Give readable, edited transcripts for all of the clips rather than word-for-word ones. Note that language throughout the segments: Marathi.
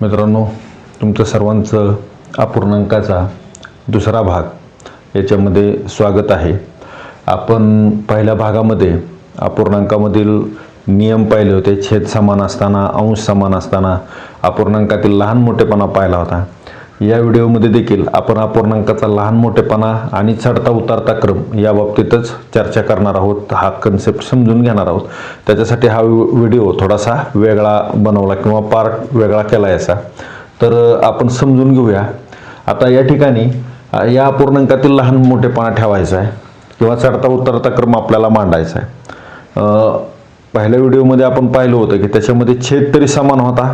मित्रांनो, तुमचं सर्वांचं अपूर्णांकाचा दुसरा भाग याच्यामध्ये स्वागत आहे। आपण पहिल्या भागामध्ये अपूर्णांकामधील नियम पाहिले होते। छेद समान असताना, अंश समान असताना अपूर्णांकातील लहान मोठेपणा पाहिला होता। या व्हिडिओमध्ये देखील आपण अपूर्णांकाचा लहान मोठेपणा आणि चढता उतरता क्रम या बाबतीतच चर्चा करणार आहोत। हा कन्सेप्ट समजून घेणार आहोत। त्याच्यासाठी हा व्हिडिओ थोडासा वेगळा बनवला किंवा पार्ट वेगळा केला याचा। तर आपण समजून घेऊया। आता या ठिकाणी या अपूर्णांकातील लहान मोठेपणा ठेवायचा आहे किंवा चढता उतरता क्रम आपल्याला मांडायचा आहे। पहिल्या व्हिडिओमध्ये आपण पाहिलं होतं की त्याच्यामध्ये छेद तरी समान होता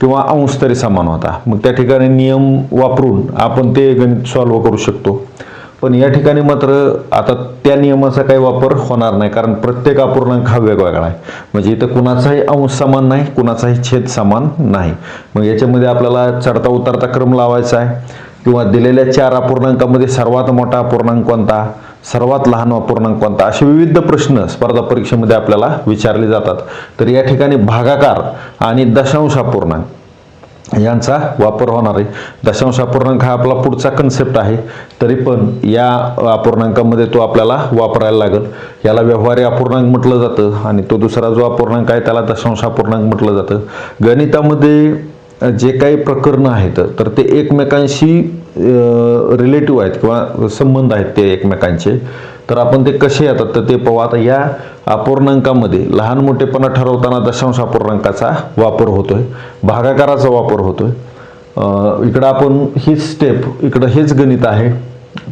किंवा अंश तरी समान होता। मग त्या ठिकाणी नियम वापरून आपण ते गणित सॉल्व्ह करू शकतो। पण या ठिकाणी मात्र आता त्या नियमाचा काही वापर होणार नाही, कारण प्रत्येक अपूर्णांक हा वेगवेगळा आहे। म्हणजे इथं कुणाचाही अंश समान नाही, कुणाचाही छेद समान नाही। मग याच्यामध्ये आपल्याला चढता उतरता क्रम लावायचा आहे किंवा दिलेल्या 4 अपूर्णांकामध्ये सर्वात मोठा अपूर्णांक कोणता, सर्वात लहान अपूर्णांक कोणता, असे विविध प्रश्न स्पर्धा परीक्षेमध्ये आपल्याला विचारले जातात। तर या ठिकाणी भागाकार आणि दशांश अपूर्णांक यांचा वापर होणार आहे। दशांश अपूर्णांक हा आपला पुढचा कन्सेप्ट आहे, तरी पण या अपूर्णांकामध्ये तो आपल्याला वापरायला लागेल। याला व्यवहारी अपूर्णांक म्हटलं जातं आणि तो दुसरा जो अपूर्णांक आहे त्याला दशांश अपूर्णांक म्हटलं जातं। गणितामध्ये जे काही प्रकरण आहेत तर ते एकमेकांशी रिलेटिव्ह आहेत किंवा संबंध आहेत ते एकमेकांचे। तर आपण ते कसे येतात तर ते पाहू। आता या अपूर्णांकामध्ये लहान मोठेपणा ठरवताना दशांश अपूर्णांकाचा वापर होतोय, भागाकाराचा वापर होतोय। इकडं आपण हीच स्टेप, इकडं हेच गणित आहे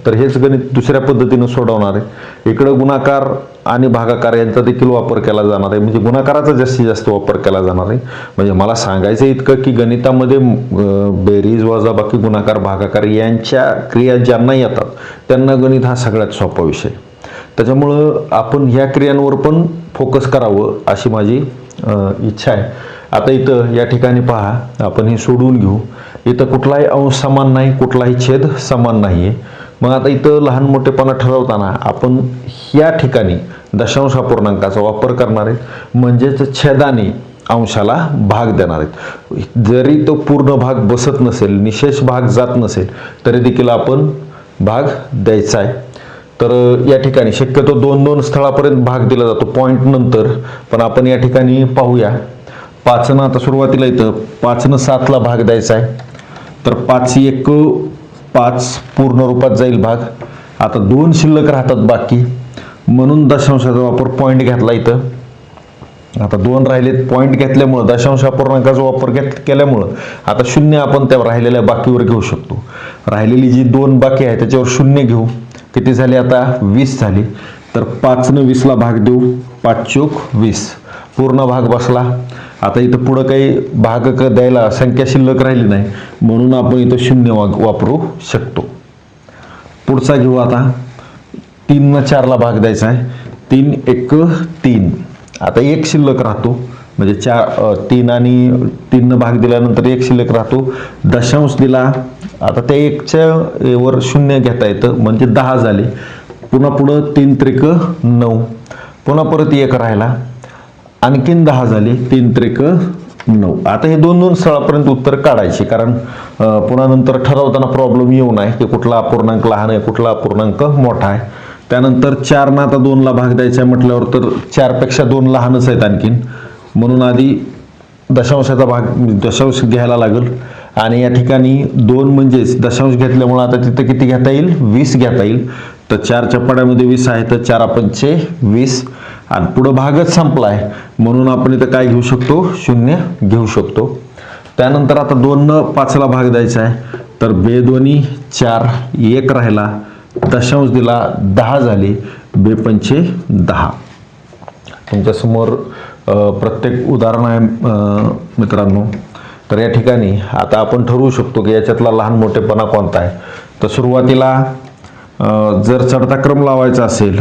तर हेच गणित दुसऱ्या पद्धतीने सोडवणार आहे। इकडं गुणाकार आणि भागाकार यांचा देखील वापर केला जाणार आहे, म्हणजे गुणाकाराचा जास्तीत जास्त वापर केला जाणार आहे। म्हणजे मला सांगायचं इतकं की गणितामध्ये बेरीज वजाबाकी गुणाकार भागाकार यांच्या क्रिया ज्यांना येतात त्यांना गणित हा सगळ्यात सोपा विषय। त्याच्यामुळं आपण ह्या क्रियांवर पण फोकस करावं अशी माझी इच्छा आहे। आता इथं या ठिकाणी पहा, आपण हे सोडवून घेऊ। इथं कुठलाही अंश समान नाही, कुठलाही छेद समान नाहीये। मग आता इथं लहान मोठेपणा ठरवताना आपण या ठिकाणी दशांश अपूर्णांकाचा वापर करणार आहे, म्हणजेच छेदाने अंशाला भाग देणार आहेत। जरी तो पूर्ण भाग बसत नसेल, निशेष भाग जात नसेल, तरी देखील आपण भाग द्यायचा आहे। तर या ठिकाणी शक्यतो 2-2 स्थळापर्यंत भाग दिला जातो पॉईंट नंतर, पण आपण या ठिकाणी पाहूया 5 आता सुरुवातीला इथं 5 7 ला भाग द्यायचा आहे। तर 5 1 5 पूर्ण रूपात जाईल भाग। आता 2 शिल्लक राहतात बाकी, म्हणून दशांशाचा वापर पॉईंट घेतला इथं। आता 2 राहिलेत, पॉईंट घेतल्यामुळं दशांश अपूर्णांकाचा वापर केल्यामुळं आता 0 आपण त्या राहिलेल्या बाकीवर घेऊ शकतो। राहिलेली जी 2 बाकी आहे त्याच्यावर 0 घेऊ। किती झाली आता 20 झाली। तर 5 ने 20 ला भाग देऊ, 5 चोक 20 पूर्ण भाग बसला। आता इथं पुढं काही भाग द्यायला संख्या शिल्लक राहिली नाही, म्हणून आपण इथं 0 वापरू शकतो। पुढचा घेऊ आता। 3 ने 4 ला भाग द्यायचा आहे। 3 1 3 आता 1 शिल्लक राहतो, म्हणजे 3 आणि 3 ने भाग दिल्यानंतर 1 शिल्लक राहतो। दशांश दिला, आता त्या 1च्या वर 0 घेता येतं, म्हणजे 10 झाले। पुन्हा पुढं 3 त्रिक 9, पुन्हा परत 1 राहिला, आणखीन 10 झाले, 3 त्रिक 9। आता हे 2-2 स्थळापर्यंत उत्तर काढायचे, कारण पुन्हा नंतर ठरवताना प्रॉब्लेम येऊ नये की कुठला अपूर्णांक लहान आहे, कुठला अपूर्णांक मोठा आहे। त्यानंतर 4 ना आता 2 ला भाग द्यायचा म्हटल्यावर तर 4 पेक्षा 2 लहानच आहेत आणखीन, म्हणून आधी दशांशाचा भाग दशांश घ्यायला लागेल। आणि या ठिकाणी 2 म्हणजेच दशांश घेतल्यामुळे आता तिथं किती घेता येईल, 20 घेता येईल। तर 4च्या पड्यामध्ये 20 आहे, तर 4 पंचे 20 आणि पुढं भागच संपलाय, म्हणून आपण इथं काय घेऊ शकतो, 0 घेऊ शकतो। त्यानंतर आता 2 न 5 ला भाग द्यायचा आहे, तर 2 दोन्ही 4, 1 राहिला, दशांश दिला, 10 झाले, 2 पंचे 10। तुमच्यासमोर प्रत्येक उदाहरण आहे मित्रांनो। तर या ठिकाणी आता आपण ठरवू शकतो की याच्यातला लहान मोठेपणा कोणता आहे। तर सुरुवातीला जर चढता क्रम लावायचा असेल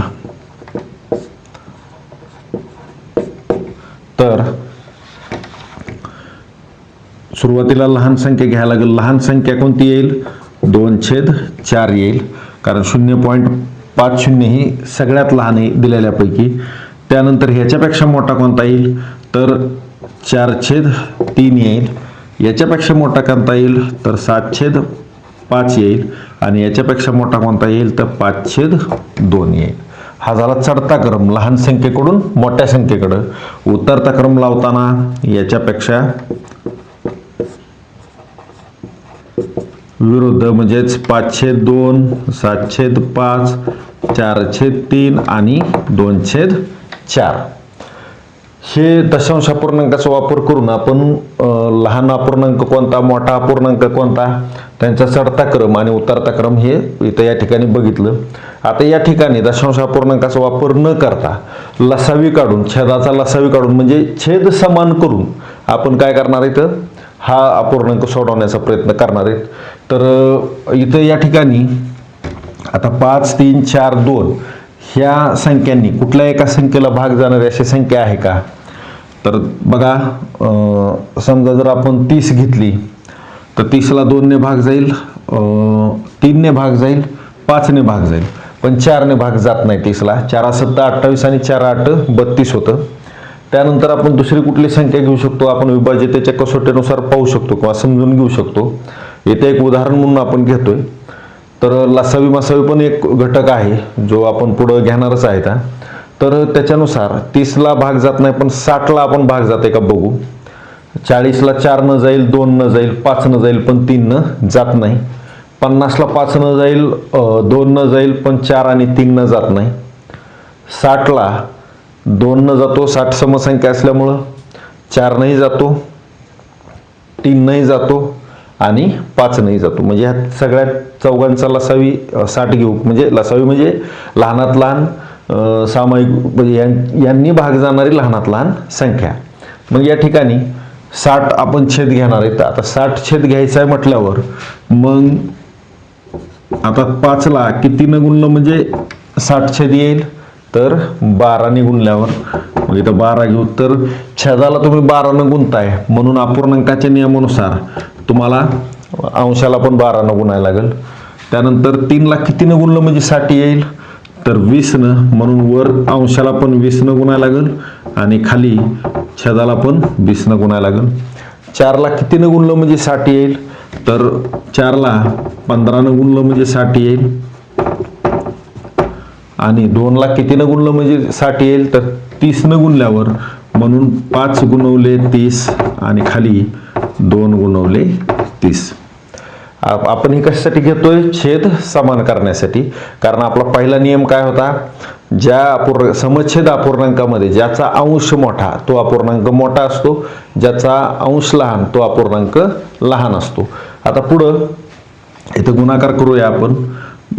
तर सुरुवातीला लहान संख्या घ्यायला लागेल। लहान संख्या कोणती येईल, 2/4 येईल, कारण 0.50 ही सगळ्यात लहान आहे दिलेल्यापैकी। त्यानंतर ह्याच्यापेक्षा मोठा कोणता येईल, तर 4/3 येईल। याच्यापेक्षा मोठा कोणता येईल तर 7/5 येईल आणि याच्यापेक्षा मोठा कोणता येईल तर 5/2 येईल. हा झाला चढता क्रम लहान संख्येकडून मोठ्या संख्येकडे. उतरता क्रम लावताना याच्यापेक्षा विरुद्ध म्हणजेच 5/2, 7/5, 4/3 आणि 2/4 हे दशांश अपूर्णांकाचा वापर करून आपण लहान अपूर्णांक कोणता मोठा अपूर्णांक कोणता त्यांचा चढता क्रम आणि उतरता क्रम हे इथं या ठिकाणी बघितलं. आता या ठिकाणी दशांश अपूर्णांकाचा वापर न करता लसावी काढून छेदाचा लसावी काढून म्हणजे छेद समान करून आपण काय करणार आहे तर हा अपूर्णांक सोडवण्याचा प्रयत्न करणार आहेत. तर इथं या ठिकाणी आता 5, 3, 4, 2 ह्या संख्यांनी कुठल्या एका संख्येला भाग जाणारी अशी संख्या आहे का तर बघा, समजा जर आपण 30 घेतली तर 30ला 2 ने भाग जाईल, 3 ने भाग जाईल, 5 ने भाग जाईल, पण 4 ने भाग जात नाही 30ला. 4 7 28 आणि 4 8 32 होतं. त्यानंतर आपण दुसरी कुठली संख्या घेऊ शकतो आपण विभाज्यतेच्या कसोटीनुसार पाहू शकतो किंवा समजून घेऊ शकतो. येथे एक उदाहरण म्हणून आपण घेतोय. तर लसावी मसावी पण एक घटक आहे जो आपण पुढे घेणारच आहे. तर त्याच्यानुसार 30ला भाग जात नाही पण 60ला आपण भाग जाते का बघू. 40ला 4 न जाईल, 2 न जाईल, 5 न जाईल पण 3 न जात नाही. 50ला 5 न जाईल, 2 न जाईल पण 4 आणि 3 न जात नाही. 60ला 2 न जातो, 60 समसंख्या असल्यामुळं 4 नाही जातो, 3 नाही जातो आणि 5 नाही जातो. म्हणजे ह्या सगळ्या चौघांचा लसावी 60 घेऊ. म्हणजे लसावी म्हणजे लहानात लहान सामायिक म्हणजे यांनी भाग जाणारी लहानात लहान संख्या. मग या ठिकाणी 60 आपण छेद घेणार आहेत. आता 60 छेद घ्यायचा आहे म्हटल्यावर मग आता 5ला कितीनं गुणलं म्हणजे 60 छेद येईल तर 12ने गुणल्यावर मग इथं 12 घेऊ. तर छेदाला तुम्ही 12ने गुणताय म्हणून अपूर्णांकाच्या नियमानुसार तुम्हाला अंशाला पण 12ने गुणायला लागेल. त्यानंतर 3ला कितीनं गुणलं म्हणजे 60 येईल तर 20न म्हणून वर अंशाला पण 20न गुणायला लागेल आणि खाली छेदाला पण 20न गुणायला लागेल. 4ला कितीनं गुणलं म्हणजे 60 येईल तर 4ला 15न गुणलं म्हणजे 60 येईल आणि 2ला कितीनं गुणलं म्हणजे 60 येईल तर 30न गुणल्यावर म्हणून 5 गुणवले 30 आणि खाली 2 गुणवले 30. आपण हे कशासाठी घेतोय छेद समान करण्यासाठी. कारण आपला पहिला नियम काय होता ज्या समच्छेद अपूर्णांकामध्ये ज्याचा अंश मोठा तो अपूर्णांक मोठा असतो, ज्याचा अंश लहान तो अपूर्णांक लहान असतो. आता पुढं इथं गुणाकार करूया आपण.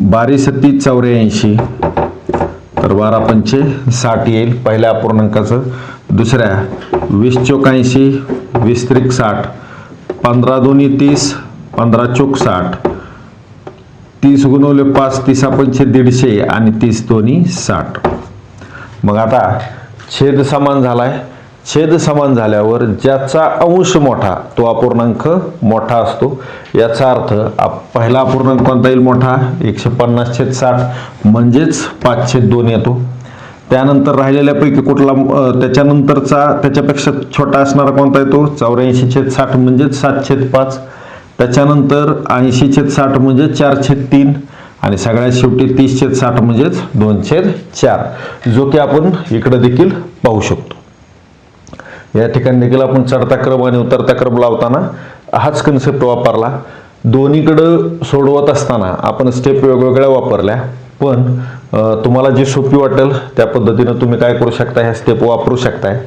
12 7 84 तर 12 पंचे 60 येईल पहिल्या अपूर्णांकाचं. दुसऱ्या 20 चौक 80, 20 त्रिक 60, 15 दोन्ही 30, 15 चौक 60, 30 गुणवले 5, 30 पंचे 150 आणि 30 दोन्ही 60. मग आता छेद समान झालाय. छेद समान झाल्यावर ज्याचा अंश मोठा तो अपूर्णांक मोठा असतो. याचा अर्थ पहिला अपूर्णांक कोणता येईल मोठा 150/60 म्हणजेच 5/2 येतो. त्यानंतर राहिलेल्यापैकी कुठला त्याच्यानंतरचा त्याच्यापेक्षा छोटा असणारा कोणता येतो 84/60 म्हणजेच 7/5. त्याच्यानंतर 80/60 म्हणजे 4/3 आणि सगळ्यात शेवटी 30/60 म्हणजेच 2/4 जो की आपण इकडे देखील पाहू शकतो. या ठिकाणी देखील आपण चढता क्रम आणि उतरता क्रम लावताना हाच कन्सेप्ट वापरला. दोन्हीकडं सोडवत असताना आपण स्टेप वेगवेगळ्या वापरल्या, पण तुम्हाला जी सोपी वाटेल त्या पद्धतीनं तुम्ही काय करू शकता ह्या स्टेप वापरू शकताय.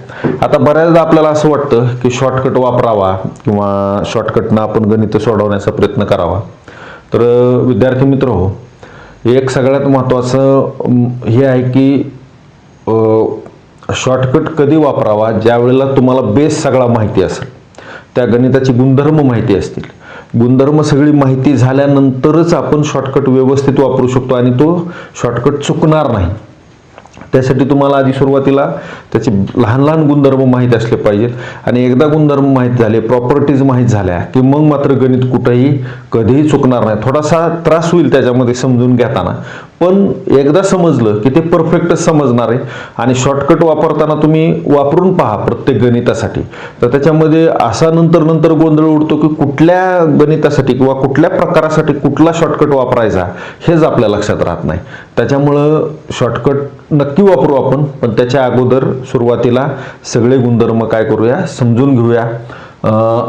आता बऱ्याचदा आपल्याला असं वाटतं की शॉर्टकट वापरावा किंवा शॉर्टकटनं आपण गणित सोडवण्याचा प्रयत्न करावा. तर विद्यार्थी मित्र हो, एक सगळ्यात महत्त्वाचं हे आहे की शॉर्टकट कधी वापरावा ज्या वेळेला तुम्हाला बेस सगळा माहिती असेल, त्या गणिताची गुणधर्म माहिती असतील. गुणधर्म सगळी माहिती झाल्यानंतरच आपण शॉर्टकट व्यवस्थित वापरू शकतो आणि तो शॉर्टकट चुकणार नाही. त्यासाठी तुम्हाला आधी सुरुवातीला त्याचे लहान लहान गुणधर्म माहीत असले पाहिजेत आणि एकदा गुणधर्म माहीत झाले, प्रॉपर्टीज माहीत झाल्या की मग मात्र गणित कुठेही कधीही चुकणार नाही. थोडासा त्रास होईल त्याच्यामध्ये समजून घेताना, पण एकदा समजलं की ते परफेक्टच समजणार आहे. आणि शॉर्टकट वापरताना तुम्ही वापरून पहा प्रत्येक गणितासाठी, तर त्याच्यामध्ये असा नंतर गोंधळ उडतो की कुठल्या गणितासाठी किंवा कुठल्या प्रकारासाठी कुठला शॉर्टकट वापरायचा हेच आपल्या लक्षात राहत नाही. त्याच्यामुळं शॉर्टकट नक्की वापरू आपण, पण त्याच्या अगोदर सुरुवातीला सगळे गुणधर्म काय करूया, समजून घेऊया.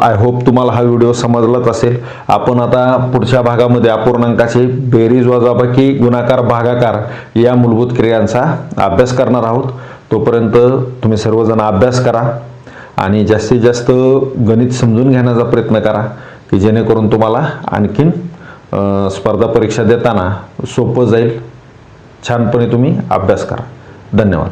आय होप तुम्हाला हा व्हिडिओ समजलाच असेल. आपण आता पुढच्या भागामध्ये अपूर्णांकाचे बेरीज, वजाबाकी, गुणाकार, भागाकार या मूलभूत क्रियांचा अभ्यास करणार आहोत. तोपर्यंत तुम्ही सर्वजण अभ्यास करा आणि जास्तीत जास्त गणित समजून घेण्याचा प्रयत्न करा की जेणेकरून तुम्हाला आणखीन स्पर्धा परीक्षा देताना सोपं जाईल. छानपणे तुम्ही अभ्यास करा. धन्यवाद.